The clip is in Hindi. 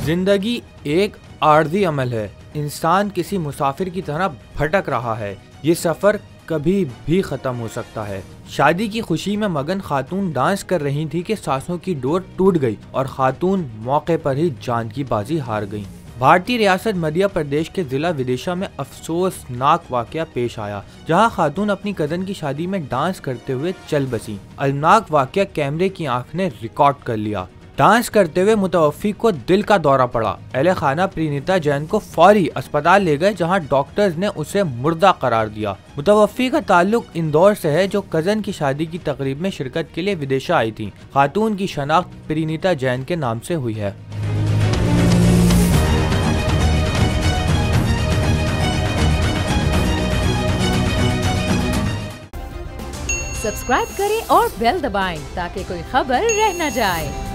जिंदगी एक आर्जी अमल है। इंसान किसी मुसाफिर की तरह भटक रहा है। ये सफर कभी भी खत्म हो सकता है। शादी की खुशी में मगन खातून डांस कर रही थी कि सांसों की डोर टूट गई और खातून मौके पर ही जान की बाजी हार गईं। भारतीय रियासत मध्य प्रदेश के जिला विदिशा में अफसोसनाक वाकया पेश आया, जहां खातून अपनी कजन की शादी में डांस करते हुए चल बसी। अलनाक वाकया कैमरे की आंख ने रिकॉर्ड कर लिया। डांस करते हुए मुतवफ़्फ़ी को दिल का दौरा पड़ा। अहले खाना प्रीनिता जैन को फौरी अस्पताल ले गए, जहां डॉक्टर्स ने उसे मुर्दा करार दिया। मुतवफ़्फ़ी का ताल्लुक इंदौर से है, जो कजन की शादी की तकरीब में शिरकत के लिए विदेशा आई थी। खातून की शनाख्त प्रीनिता जैन के नाम से हुई है। सब्सक्राइब करें और बेल दबाएं ताकि कोई खबर रह न जाए।